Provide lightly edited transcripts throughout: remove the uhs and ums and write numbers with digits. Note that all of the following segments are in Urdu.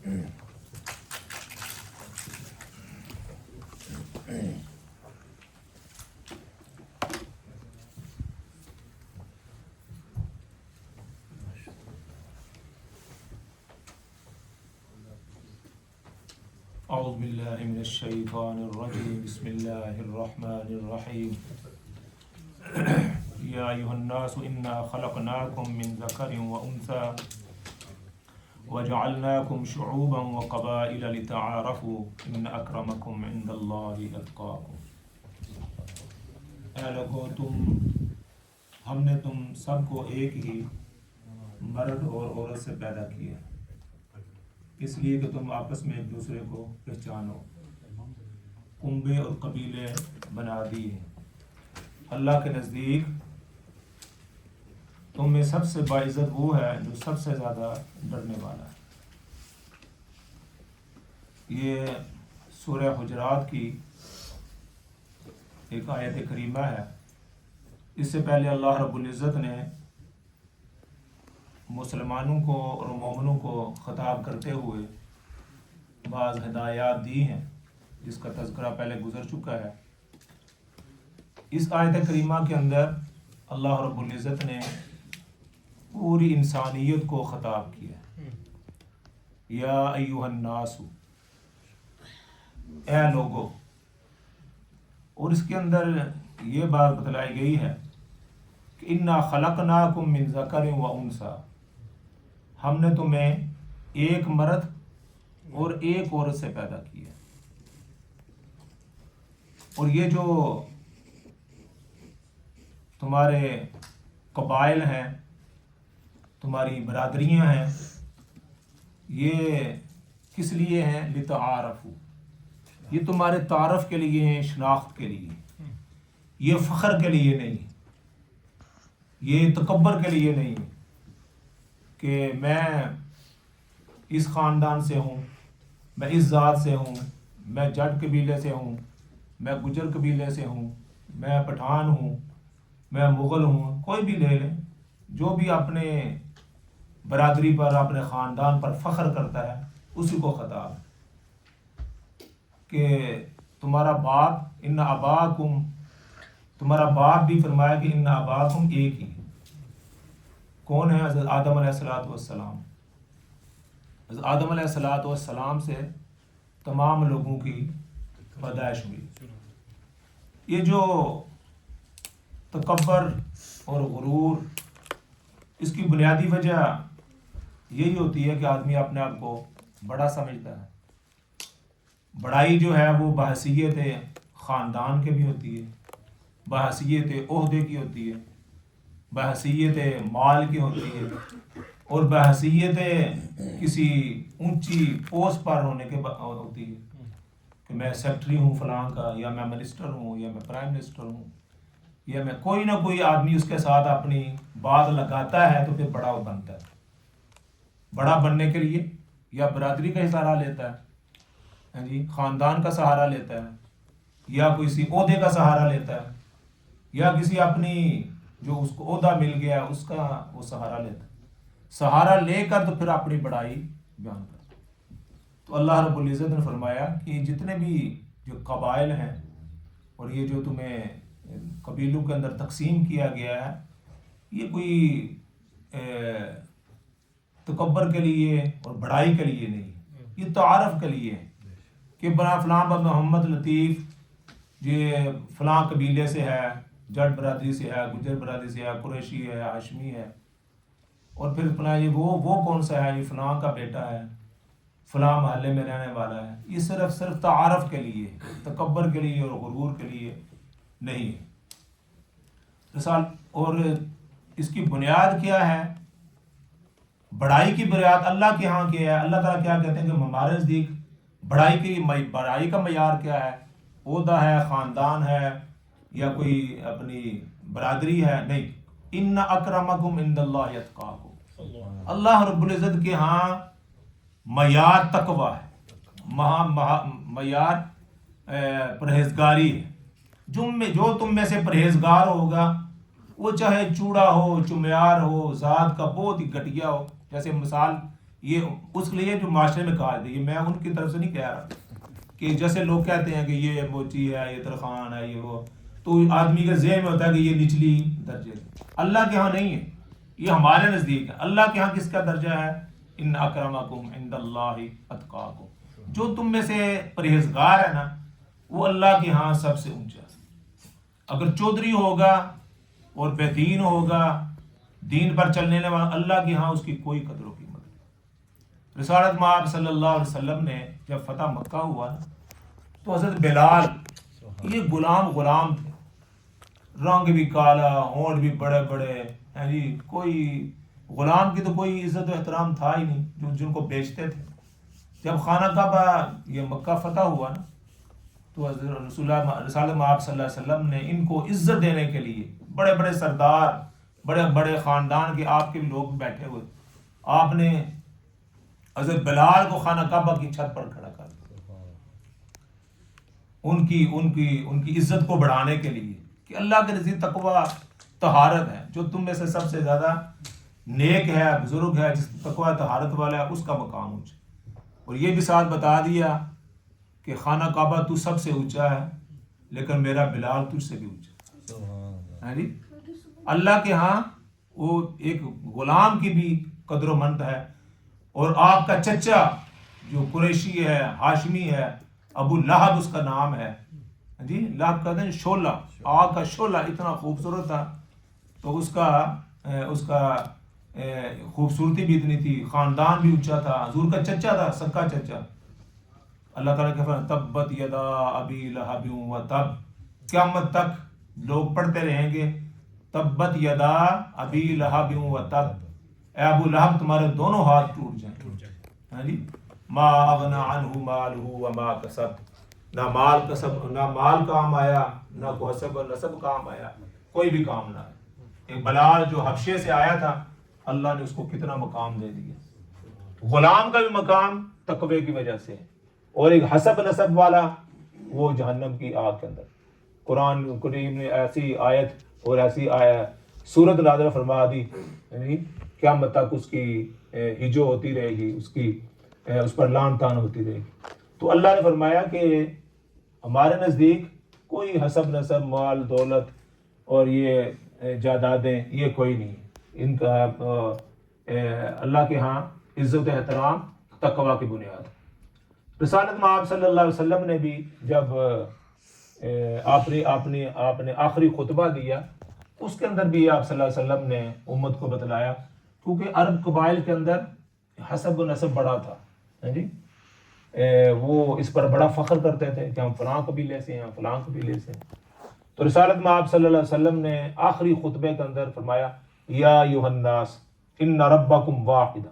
اعوذ باللہ من الشیطان الرجیم بسم اللہ الرحمن الرحیم یا ایھا الناس انا خلقناکم من ذکر وانثی وجعلناکم شعوبا وقبائل لتعارفوا ان اکرمکم عند اللہ اتقاکم۔ اے لوگو ہم نے تم سب کو ایک ہی مرد اور عورت سے پیدا کیا اس لیے کہ تم آپس میں ایک دوسرے کو پہچانو، کنبے اور قبیلے بنا دیے۔ اللہ کے نزدیک تم میں سب سے باعزت وہ ہے جو سب سے زیادہ ڈرنے والا ہے۔ یہ سورہ حجرات کی ایک آیت کریمہ ہے۔ اس سے پہلے اللہ رب العزت نے مسلمانوں کو اور مومنوں کو خطاب کرتے ہوئے بعض ہدایات دی ہیں جس کا تذکرہ پہلے گزر چکا ہے۔ اس آیت کریمہ کے اندر اللہ رب العزت نے پوری انسانیت کو خطاب کیا، یا ایھا الناس، اے لوگو۔ اور اس کے اندر یہ بات بتلائی گئی ہے کہ انا خلقناکم من ذکر و انثی، ہم نے تمہیں ایک مرد اور ایک عورت سے پیدا کیا۔ اور یہ جو تمہارے قبائل ہیں، تمہاری برادریاں ہیں، یہ کس لیے ہیں؟ لتعارفوا، یہ تمہارے تعارف کے لیے ہیں، شناخت کے لیے، یہ فخر کے لیے نہیں، یہ تکبر کے لیے نہیں کہ میں اس خاندان سے ہوں، میں اس ذات سے ہوں، میں جٹ قبیلے سے ہوں، میں گجر قبیلے سے ہوں، میں پٹھان ہوں، میں مغل ہوں۔ کوئی بھی لے لیں، جو بھی اپنے برادری پر، اپنے خاندان پر فخر کرتا ہے اسی کو خطاب ہے کہ تمہارا باپ، ان اباکم، تمہارا باپ بھی فرمایا کہ ان اباکم ایک ہی۔ کون ہے؟ حضرت آدم علیہ السلام۔ حضرت آدم علیہ السلام سے تمام لوگوں کی پیدائش ہوئی۔ یہ جو تکبر اور غرور، اس کی بنیادی وجہ یہی ہوتی ہے کہ آدمی اپنے آپ کو بڑا سمجھتا ہے۔ بڑائی جو ہے وہ بحیثیت خاندان کے بھی ہوتی ہے، بحیثیت عہدے کی ہوتی ہے، بحیثیت مال کی ہوتی ہے، اور بحیثیت کسی اونچی پوسٹ پر ہونے کے ہوتی ہے کہ میں سیکٹری ہوں فلاں کا، یا میں منسٹر ہوں، یا میں پرائم منسٹر ہوں، یا میں کوئی نہ کوئی آدمی اس کے ساتھ اپنی بات لگاتا ہے تو پھر بڑا وہ بنتا ہے۔ بڑا بننے کے لیے یا برادری کا سہارا لیتا ہے، جی خاندان کا سہارا لیتا ہے، یا کسی عہدے کا سہارا لیتا ہے، یا کسی اپنی جو اس کو عہدہ مل گیا اس کا وہ سہارا لیتا ہے۔ سہارا لے کر تو پھر اپنی بڑائی بیان کرتا ہے۔ تو اللہ رب العزت نے فرمایا کہ جتنے بھی جو قبائل ہیں اور یہ جو تمہیں قبیلوں کے اندر تقسیم کیا گیا ہے، یہ کوئی تکبر کے لیے اور بڑائی کے لیے نہیں، یہ تعارف کے لیے ہے کہ بنا فلاں محمد لطیف یہ فلاں قبیلے سے ہے، جٹ برادری سے ہے، گجر برادری سے ہے، قریشی ہے، ہاشمی ہے، اور پھر فلاں یہ وہ کون سا ہے، یہ فلاں کا بیٹا ہے، فلاں محلے میں رہنے والا ہے۔ یہ صرف تعارف کے لیے، تکبر کے لیے اور غرور کے لیے نہیں ہے۔ مثال، اور اس کی بنیاد کیا ہے؟ بڑائی کی بنیاد اللہ کے ہاں کیا ہے۔ اللہ تعالیٰ کیا کہتے ہیں کہ ہمارے نزدیک بڑائی کا معیار کیا ہے؟ عہدہ ہے، خاندان ہے، یا کوئی اپنی برادری ہے؟ نہیں، ان اکرمکم عند اللہ اتقاکم۔ اللہ رب العزت کے ہاں معیار تقویٰ ہے، معیار پرہیزگاری ہے۔ جو تم میں سے پرہیزگار ہوگا، وہ چاہے چوڑا ہو، چمیار ہو، ذات کا بہت ہی گھٹیا ہو۔ جیسے مثال یہ اس لیے جو معاشرے میں کہا جاتا ہے، یہ میں ان کی طرف سے نہیں کہہ رہا کہ جیسے لوگ کہتے ہیں کہ یہ موچی ہے، یہ ترخان ہے، یہ وہ، تو آدمی کے ذہن میں ہوتا ہے کہ یہ نچلی درجے ہے۔ اللہ کے ہاں نہیں ہے، یہ ہمارے نزدیک ہے۔ اللہ کے ہاں کس کا درجہ ہے؟ ان اکرمکم عند اللہ اتقاکم، جو تم میں سے پرہیزگار ہے نا وہ اللہ کے ہاں سب سے اونچا ہے۔ اگر چودھری ہوگا اور بے دین ہوگا، دین پر چلنے والا، اللہ کے ہاں اس کی کوئی قدر و قیمت نہیں۔ رسالت مآب صلی اللہ علیہ وسلم نے جب فتح مکہ ہوا نا تو حضرت بلال یہ غلام تھے، رنگ بھی کالا، ہونٹ بھی بڑے بڑے ہیں جی، کوئی غلام کی تو کوئی عزت و احترام تھا ہی نہیں جن کو بیچتے تھے۔ جب خانہ کعبہ یہ مکہ فتح ہوا نا تو حضرت رسالت مآب صلی اللہ علیہ وسلم نے ان کو عزت دینے کے لیے بڑے بڑے سردار، بڑے بڑے خاندان کے آپ کے بھی لوگ بیٹھے ہوئے، آپ نے حضرت بلال کو خانہ کعبہ کی چھت پر کھڑا کر دیا، ان کی عزت کو بڑھانے کے لیے کہ اللہ کے نزدیک تقوی طہارت ہے، جو تم میں سے سب سے زیادہ نیک ہے، بزرگ ہے، جس تقوی طہارت والا ہے، اس کا مقام اونچا۔ اور یہ بھی ساتھ بتا دیا کہ خانہ کعبہ تو سب سے اونچا ہے لیکن میرا بلال تجھ سے بھی اونچا ہے جی۔ اللہ کے ہاں وہ ایک غلام کی بھی قدر و منت ہے۔ اور آپ کا چچا جو قریشی ہے، ہاشمی ہے، ابو لہب اس کا نام ہے جی، لہب کہتے ہیں شعلہ، آگ کا شعلہ، اتنا خوبصورت تھا، تو اس کا خوبصورتی بھی اتنی تھی، خاندان بھی اونچا تھا، حضور کا چچا تھا، سکا چچا۔ اللہ تعالیٰ کے فرمان تبت یدا ابی لہب و تب، قیامت تک لوگ پڑھتے رہیں گے تبت یدا ابی لہب و تب، اے ابو لہب تمہارے دونوں ہاتھ ٹوٹ جائیں ہاں جی، ما اغنا عنہ مالہ وما کسب، نہ مال کام آیا، نہ حسب و نسب کام آیا، کوئی بھی کام نہ آیا۔ ایک بلال جو حبشے سے آیا تھا، اللہ نے اس کو کتنا مقام دے دیا۔ غلام کا بھی مقام تقوی کی وجہ سے، اور ایک حسب نسب والا وہ جہنم کی آگ کے اندر۔ قرآن کریم نے ایسی آیت اور ایسی سورت نازل فرما دی، یعنی قیامت تک اس کی ہجو ہوتی رہے گی، اس پر لان تان ہوتی رہے گی۔ تو اللہ نے فرمایا کہ ہمارے نزدیک کوئی حسب نسب، مال دولت اور یہ جائیدادیں یہ کوئی نہیں، ان کا اللہ کے ہاں عزت و احترام تقوی کی بنیاد۔ رسالت مآب صلی اللہ علیہ وسلم نے بھی جب آپ نے آخری خطبہ دیا، اس کے اندر بھی آپ صلی اللہ علیہ وسلم نے امت کو بتلایا، کیونکہ عرب قبائل کے اندر حسب و نسب بڑا تھا ہاں جی، وہ اس پر بڑا فخر کرتے تھے کہ ہم فلاں قبیلے سے ہیں، فلاں قبیلے سے ہیں۔ تو رسالت مآب صلی اللہ علیہ وسلم نے آخری خطبے کے اندر فرمایا یا ایھا الناس ان ربکم واحد،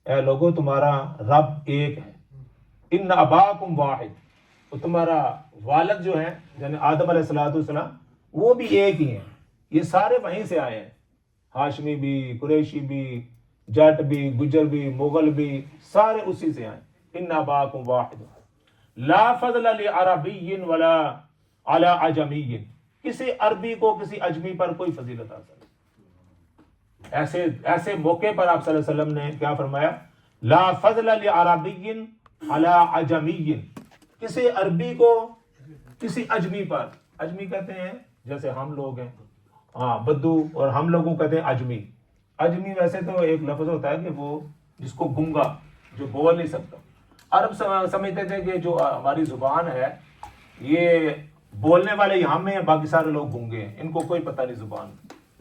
اے لوگو تمہارا رب ایک ہے، ان اباکم واحد، اور تمہارا والد جو ہے یعنی آدم علیہ السلام وہ بھی ایک ہی ہیں، یہ سارے وہیں سے آئے ہیں، ہاشمی بھی، قریشی بھی، جٹ بھی، گجر بھی، مغل بھی، سارے اسی سے آئے۔ ان اباکم واحد لا فضل لعربی ولا علی عجمی، کسی عربی کو کسی اجمی پر کوئی فضیلت حاصل نہیں۔ ایسے موقع پر آپ صلی اللہ علیہ وسلم نے کیا فرمایا؟ لا فضل لعربی علی عجمی، کسی عربی کو کسی اجمی پر، اجمی کہتے ہیں جیسے ہم لوگ ہیں ہاں بدو، اور ہم لوگوں کہتے ہیں اجمی۔ اجمی ویسے تو ایک لفظ ہوتا ہے کہ وہ جس کو گنگا، جو بول نہیں سکتا۔ عرب سمجھتے تھے کہ جو ہماری زبان ہے یہ بولنے والے یہاں میں ہیں، باقی سارے لوگ گنگے ہیں، ان کو کوئی پتہ نہیں،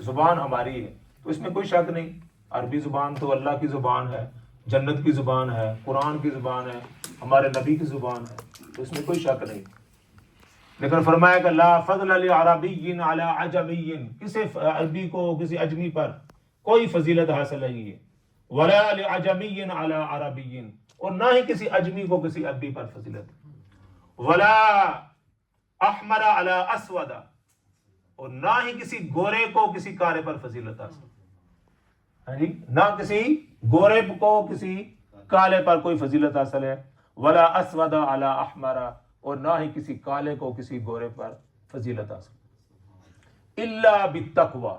زبان ہماری ہے۔ تو اس میں کوئی شک نہیں، عربی زبان تو اللہ کی زبان ہے، جنت کی زبان ہے، قرآن کی زبان ہے، ہمارے نبی کی زبان ہے، تو اس میں کوئی شک نہیں۔ لیکن فرمایا کہ لا فضل لعربی علی عجمی، کسی عربی کو کسی اجمی پر کوئی فضیلت حاصل نہیں ہے، ولا لعجمی علی عربی، اور نہ ہی کسی اجمی کو کسی عربی پر فضیلت، ولا احمر علی اسود، اور نہ ہی کسی گورے کو کسی کالے پر فضیلت حاصل، نہ کسی گورے کو کسی کالے پر کوئی فضیلت حاصل ہے، ولا اسود علی احمر، اور نہ ہی کسی کالے کو کسی گورے پر فضیلت حاصل، الا بالتقوی،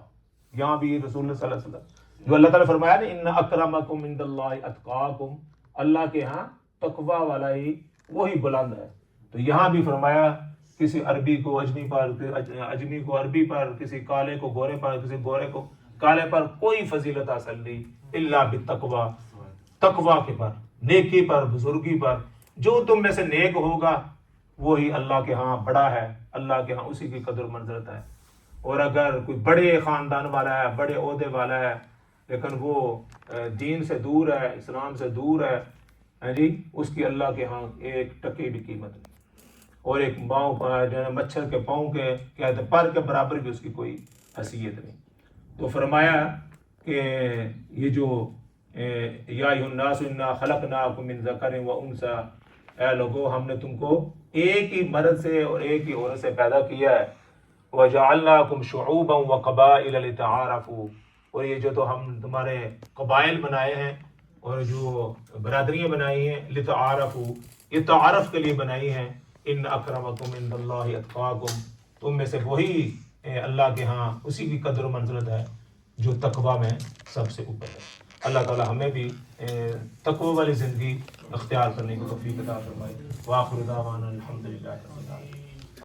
یہاں بھی رسول اللہ صلی اللہ علیہ وسلم جو اللہ تعالیٰ فرمایا نا ان اکرمکم عند اللہ اتقاکم، اللہ کے ہاں تقوی والا ہی وہی بلند ہے. تو یہاں بھی فرمایا کسی عربی کو اجمی پر، اجمی کو عربی پر، کسی کالے کو گورے پر، کسی گورے کو کالے پر کوئی فضیلت حاصل نہیں الا بالتقوی، تقوی کے پر، نیکی پر، بزرگی پر. جو تم میں سے نیک ہوگا وہی اللہ کے ہاں بڑا ہے، اللہ کے ہاں اسی کی قدر منزلت ہے. اور اگر کوئی بڑے خاندان والا ہے، بڑے عہدے والا ہے، لیکن وہ دین سے دور ہے، اسلام سے دور ہے جی، اس کی اللہ کے ہاں ایک ٹکے بھی قیمت نہیں، اور ایک پاؤں جو ہے مچھر کے پاؤں کے کہتے ہیں پر کے برابر بھی اس کی کوئی حیثیت نہیں. تو فرمایا کہ یہ جو یا ایھا الناس انا خلقناکم من ذکر و انثی، اے لوگو ہم نے تم کو ایک ہی مرد سے اور ایک ہی عورت سے پیدا کیا ہے. وجعلناکم شعوبا وقبائل لتعارفوا، اور یہ جو تو ہم تمہارے قبائل بنائے ہیں اور جو برادریاں بنائی ہیں، لتعارفوا، یہ تعارف کے لیے بنائی ہیں. ان اکرمکم عند اللہ اتقاکم، تم میں سے وہی اللہ کے ہاں اسی کی قدر و منزلت ہے جو تقوی میں سب سے اوپر ہے. اللہ تعالی ہمیں بھی تقوی والی زندگی اختیار کرنے کی توفیق عطا فرمائے. وآخر دعوانا الحمدللہ رب العالمین.